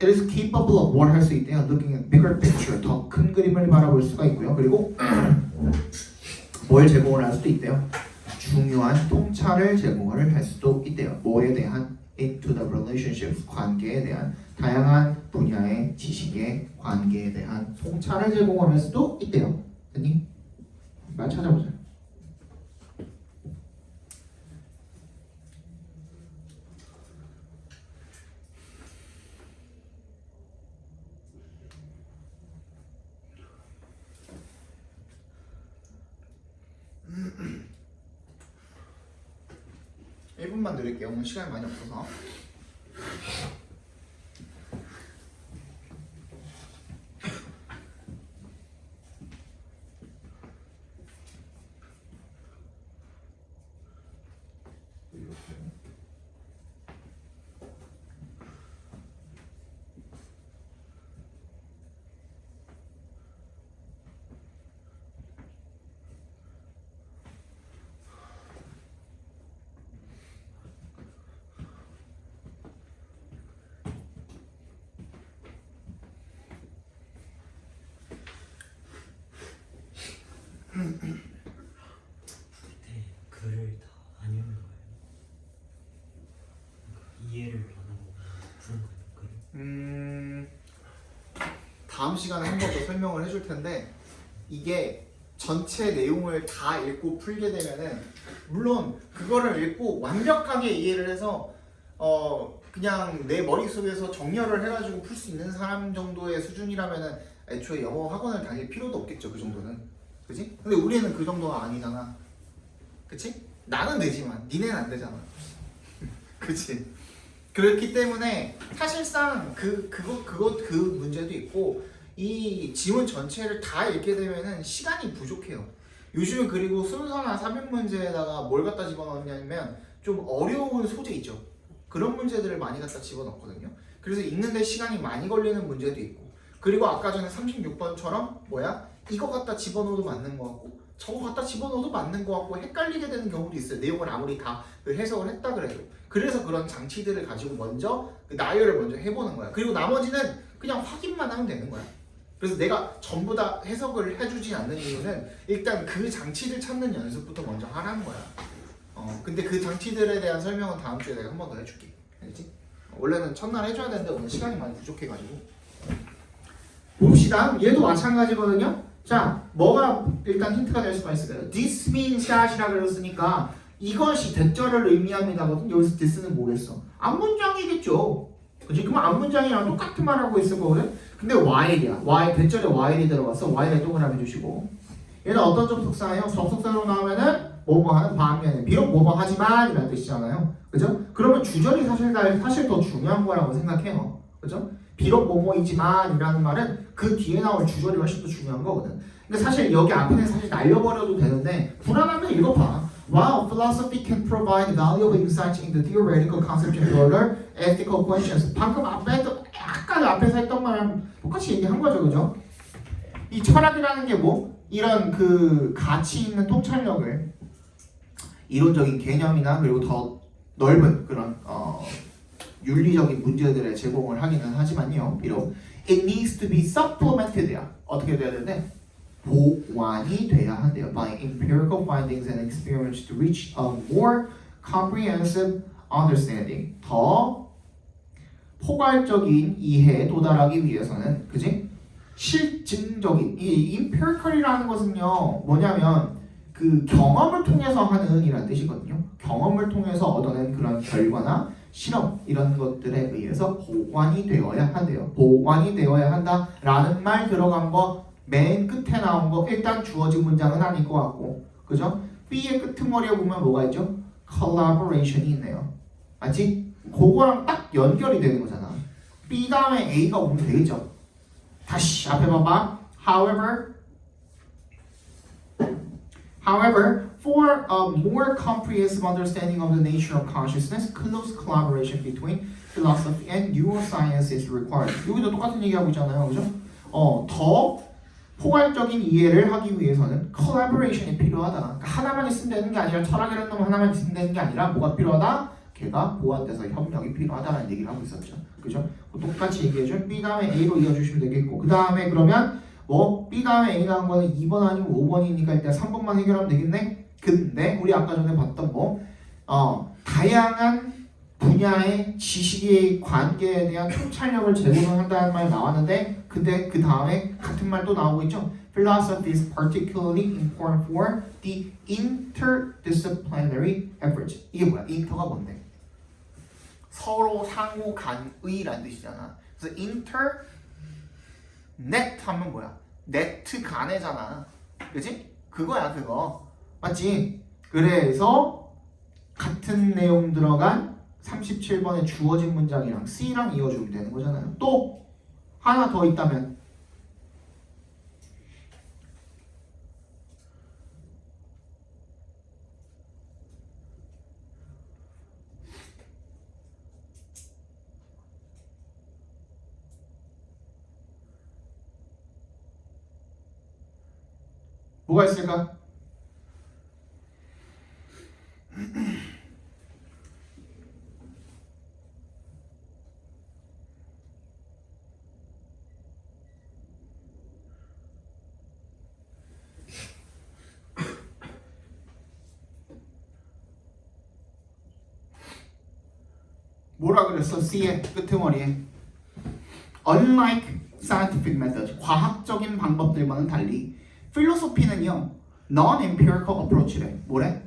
It is capable of 뭘 할 수 있대요? Looking at bigger picture. 더 큰 그림을 바라볼 수가 있고요. 그리고 뭘 제공을 할 수도 있대요. 중요한 통찰을 제공을 할 수도 있대요. 뭐에 대한? Into the relationships. 관계에 대한 다양한 분야의 지식의 관계에 대한 통찰을 제공을 할 수도 있대요. 됐니? 말 찾아보자. (1분만) 드릴게요. 오늘 시간이 많이 없어서. 그때 글을 다 안 읽는 거예요. 그러니까 이해를 안 하고 푸는 거예요. 글을. 다음 시간에 한 번 더 설명을 해줄 텐데 이게 전체 내용을 다 읽고 풀게 되면은 물론 그거를 읽고 완벽하게 이해를 해서 그냥 내 머릿속에서 정렬을 해가지고 풀 수 있는 사람 정도의 수준이라면은 애초에 영어 학원을 다닐 필요도 없겠죠. 그 정도는. 그치? 근데 우리는 그 정도가 아니잖아. 그치? 나는 되지만 니네는 안 되잖아. 그치? 그렇기 때문에 사실상 그 문제도 있고 이 지문 전체를 다 읽게 되면은 시간이 부족해요. 요즘은 그리고 순서나 300문제에다가 뭘 갖다 집어넣냐면 좀 어려운 소재 있죠. 그런 문제들을 많이 갖다 집어넣거든요. 그래서 읽는데 시간이 많이 걸리는 문제도 있고, 그리고 아까 전에 36번처럼 이거 갖다 집어넣어도 맞는 거 같고 저거 갖다 집어넣어도 맞는 거 같고 헷갈리게 되는 경우도 있어요. 내용을 아무리 다 해석을 했다 그래도. 그래서 그런 장치들을 가지고 먼저 나열을 먼저 해보는 거야. 그리고 나머지는 그냥 확인만 하면 되는 거야. 그래서 내가 전부 다 해석을 해주지 않는 이유는 일단 그 장치를 찾는 연습부터 먼저 하라는 거야. 근데 그 장치들에 대한 설명은 다음 주에 내가 한 번 더 해줄게. 알겠지? 원래는 첫날 해줘야 되는데 오늘 시간이 많이 부족해가지고. 봅시다. 얘도 마찬가지거든요. 자, 뭐가 일단 힌트가 될 수가 있을까요? This means that이라고 그랬으니까 이것이 대절을 의미합니다거든. 여기서 this는 뭐겠어? 앞문장이겠죠. 그치? 그럼 앞문장이랑 똑같은 말 하고 있을 거거든. 근데 while이야. while 대절에 while이 들어갔어. while에 동그라미 주시고. 얘는 어떤 접속사예요? 접속사로 나오면은 뭐뭐 하는 반면에 비록 뭐뭐 하지만 이라는 뜻이잖아요. 그죠? 그러면 주절이 사실 더 중요한 거라고 생각해요. 그죠? 비록 뭐뭐이지만 이라는 말은 그 뒤에 나올 주절이 훨씬 더 중요한 거거든. 근데 사실 여기 앞에는 사실 날려버려도 되는데 불안하면 읽어봐. While philosophy can provide valuable insights into theoretical concepts and broader ethical questions. 방금 앞에도 약간 앞에서 했던 말랑 똑같이 얘기한 거죠, 그죠? 이 철학이라는 게 뭐? 이런 그 가치 있는 통찰력을 이론적인 개념이나 그리고 더 넓은 그런 윤리적인 문제들에 제공을 하기는 하지만요. 비록 it needs to be supplemented야. 어떻게 돼야 되는데 보완이 돼야 한대요. By empirical findings and experiments to reach a more comprehensive understanding. 더 포괄적인 이해에 도달하기 위해서는, 그지? 실증적인 이 empirical이라는 것은요 뭐냐면 그 경험을 통해서 하는 이라는 뜻이거든요. 경험을 통해서 얻어낸 그런 결과나 실험 이런 것들에 의해서 보완이 되어야 한대요. 보완이 되어야 한다라는 말 들어간 거 맨 끝에 나온 거 일단 주어진 문장은 아닐 것 같고, 그죠? B의 끄트머리에 보면 뭐가 있죠? collaboration이 있네요. 맞지? 그거랑 딱 연결이 되는 거잖아. B 다음에 A가 오면 되겠죠? 다시 앞에 봐봐. However, for a more comprehensive understanding of the nature of consciousness, close collaboration between philosophy and neuroscience is required. 여기도 똑같은 얘기하고 있잖아요, 그죠? 더 포괄적인 이해를 하기 위해서는 collaboration이 필요하다. 그러니까 하나만 있으면 되는 게 아니라 철학이라는 놈 하나만 있으면 되는 게 아니라 뭐가 필요하다? 걔가 보완돼서 협력이 필요하다는 얘기를 하고 있었죠. 그죠? 똑같이 얘기해준 B 다음에 A로 이어주시면 되겠고, 그 다음에 그러면 뭐 B 다음에 A 나온 거는 2번 아니면 5번이니까 일단 3번만 해결하면 되겠네? 근데 우리 아까 전에 봤던 다양한 분야의 지식의 관계에 대한 통찰력을 제공을 한다는 말이 나왔는데, 근데 그 다음에 같은 말도 나오고 있죠. Philosophy is particularly important for the interdisciplinary efforts. 이게 뭐야? inter가 뭔데? 서로 상호 간의라는 뜻이잖아. 그래서 net 하면 뭐야? 네트 간에잖아. 그지? 그거야 그거. 맞지? 그래서 같은 내용 들어간 37번에 주어진 문장이랑 C랑 이어주면 되는 거잖아요. 또 하나 더 있다면 뭐가 있을까? 뭐라 그랬어? C의 끄트머리에 Unlike scientific methods, 과학적인 방법들과는 달리 필로소피는요 non-empirical approach래. 뭐래?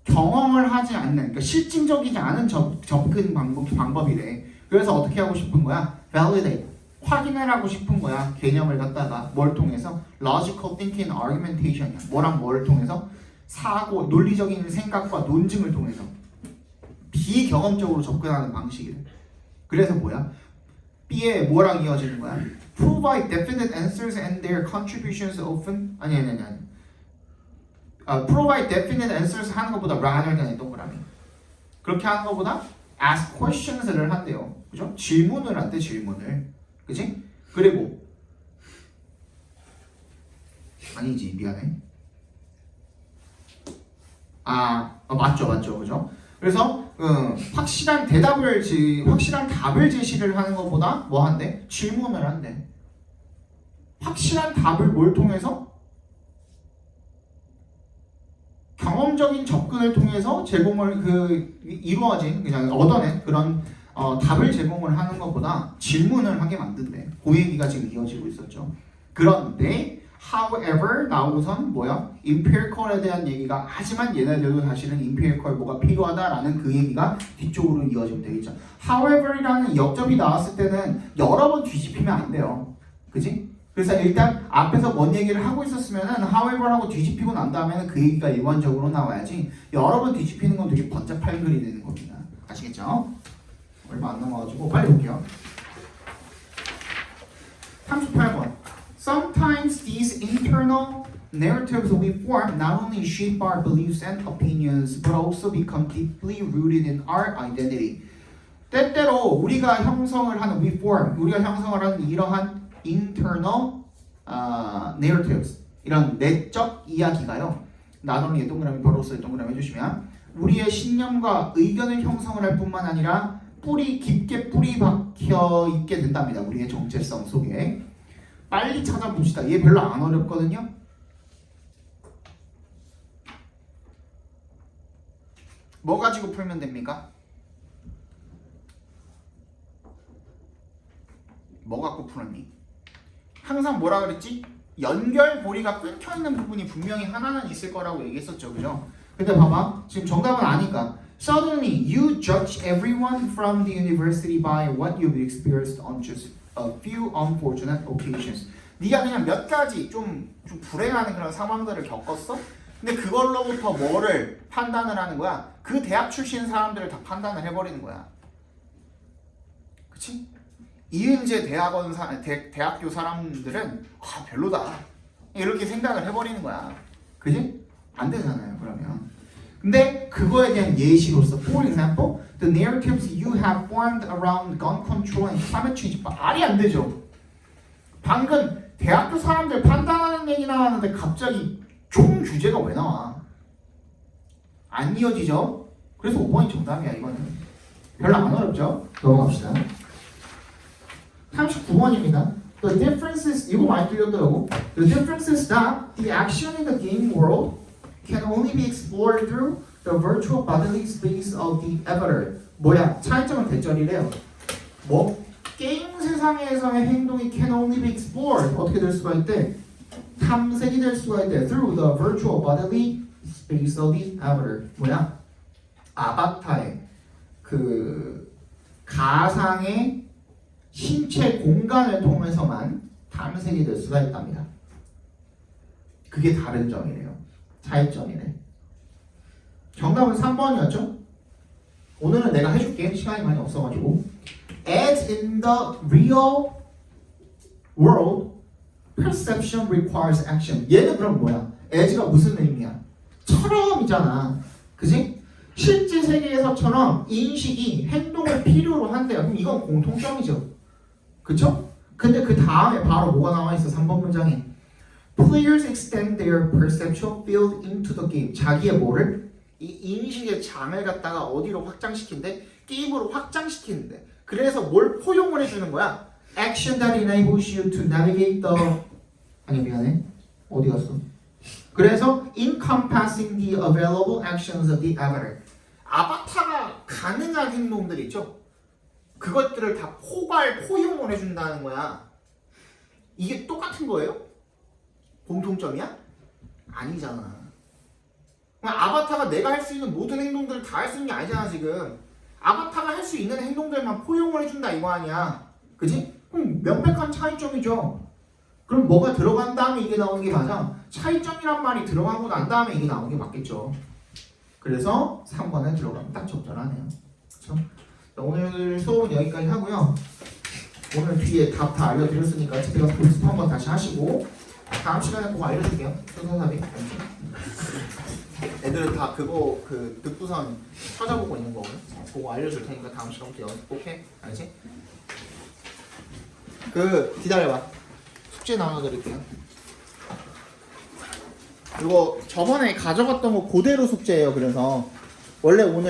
경험을 하지 않는, 그러니까 실증적이지 않은 접근 방법이래. 그래서 어떻게 하고 싶은 거야? validate, 확인을 하고 싶은 거야. 개념을 갖다가 뭘 통해서? logical thinking, argumentation이야. 뭐랑 뭐를 통해서? 사고, 논리적인 생각과 논증을 통해서 비경험적으로 접근하는 방식이래. 그래서 뭐야? B에 뭐랑 이어지는 거야? Provide definite answers and their contributions often 아니 provide definite answers 하는 것보다 rather than 동그라미. 그렇게 하는 것보다 ask questions를 한대요. 그죠? 질문을 한대, 질문을. 그지? 그리고 아니지, 미안해. 맞죠, 그죠? 그래서 확실한 답을 제시를 하는 것보다 뭐 한대? 질문을 한대. 확실한 답을 뭘 통해서? 경험적인 접근을 통해서 제공을 이루어진 그냥 얻어낸 그런 답을 제공을 하는 것보다 질문을 하게 만든대. 그 얘기가 지금 이어지고 있었죠. 그런데 However, 나오고선 뭐야? empirical에 대한 얘기가 하지만 얘네들도 사실은 empirical 뭐가 필요하다라는 그 얘기가 뒤쪽으로 이어지면 되겠죠. However이라는 역접이 나왔을 때는 여러 번 뒤집히면 안 돼요. 그지? 그래서 일단 앞에서 뭔 얘기를 하고 있었으면은 however하고 뒤집히고 난 다음에는 그 얘기가 일관적으로 나와야지 여러 번 뒤집히는 건 되게 번잡한 글이 되는 겁니다. 아시겠죠? 얼마 안 남아가지고 빨리 볼게요. 38번. Sometimes these internal narratives we form not only shape our beliefs and opinions, but also become deeply rooted in our identity. 때때로 우리가 형성을 하는 we form, 우리가 형성을 하는 이러한 internal narratives, 이런 내적 이야기가요. not only 동그라미 벌어서 동그라미 해주시면 우리의 신념과 의견을 형성을 할 뿐만 아니라 깊게 뿌리 박혀 있게 된답니다. 우리의 정체성 속에. 빨리 찾아봅시다. 얘 별로 안 어렵거든요. 뭐 가지고 풀면 됩니까? 뭐 갖고 풀었니? 항상 뭐라 그랬지? 연결고리가 끊겨있는 부분이 분명히 하나는 있을 거라고 얘기했었죠. 그죠? 근데 봐봐. 지금 정답은 아니까. Suddenly, you judge everyone from the university by what you've experienced on just a few unfortunate occasions. 네가 그냥 몇 가지 좀 불행한 그런 상황들을 겪었어? 근데 그걸로부터 뭐를 판단을 하는 거야? 그 대학 출신 사람들을 다 판단을 해버리는 거야. 그치? 이은재 대학교 사람들은 별로다. 이렇게 생각을 해버리는 거야. 그지? 안 되잖아요, 그러면. 근데 그거에 대한 예시로서 for example, the narratives you have formed around gun control and climate change 말이 안 되죠. 방금 대학교 사람들 판단하는 얘기 나왔는데 갑자기 총 주제가 왜 나와? 안 이어지죠? 그래서 5번이 정답이야. 이거는 별로 안 어렵죠? 넘어갑시다. 39번입니다. The difference is, 이거 많이 들렸더라고. The difference is that the action in the game world can only be explored through the virtual bodily space of the avatar. 뭐야? 차이점은 대절이래요. 뭐? 게임 세상에서의 행동이 can only be explored. 어떻게 될 수가 있대? 탐색이 될 수가 있대. Through the virtual bodily space of the avatar. 뭐야? 아바타의 그 가상의 신체 공간을 통해서만 탐색이 될 수가 있답니다. 그게 다른 점이래요. 차이점이네. 정답은 3번이었죠? 오늘은 내가 해줄게. 시간이 많이 없어가지고. As in the real world, perception requires action. 얘는 그럼 뭐야? as가 무슨 의미야? 처럼이잖아. 그지? 실제 세계에서처럼 인식이 행동을 필요로 한대요. 그럼 이건 공통점이죠. 그쵸? 근데 그 다음에 바로 뭐가 나와있어? 3번 문장에 Players extend their perceptual field into the game. 자기의 뭐를? 이 인식의 장을 갖다가 어디로 확장시킨대? 게임으로 확장시키는데. 그래서 뭘 포용을 해주는 거야? Action that enables you to navigate the... 아니 미안해. 어디 갔어? 그래서 encompassing the available actions of the avatar. 아바타가 가능한 행동들 있죠? 그것들을 다 포용을 해준다는 거야. 이게 똑같은 거예요? 공통점이야? 아니잖아. 아바타가 내가 할 수 있는 모든 행동들을 다 할 수 있는 게 아니잖아 지금. 아바타가 할 수 있는 행동들만 포용을 해준다 이거 아니야. 그지? 그럼 명백한 차이점이죠. 그럼 뭐가 들어간 다음에 이게 나오는 게 맞아? 차이점이란 말이 들어가고 난 다음에 이게 나오는 게 맞겠죠. 그래서 3번에 들어가면 딱 적절하네요. 그렇죠? 오늘 수업은 여기까지 하고요. 오늘 뒤에 답 다 알려드렸으니까 집에 가서 복습 한번 다시 하시고 다음 시간에 그거 알려줄게요. 순서답이. 애들은 다 그거 그 득부선 찾아보고 있는 거거든. 그거 알려줄 테니까 다음 시간부터 연습 꼭 해. 알지? 그 기다려봐. 숙제 나눠드릴게요. 이거 저번에 가져갔던 거 그대로 숙제예요. 그래서 원래 오늘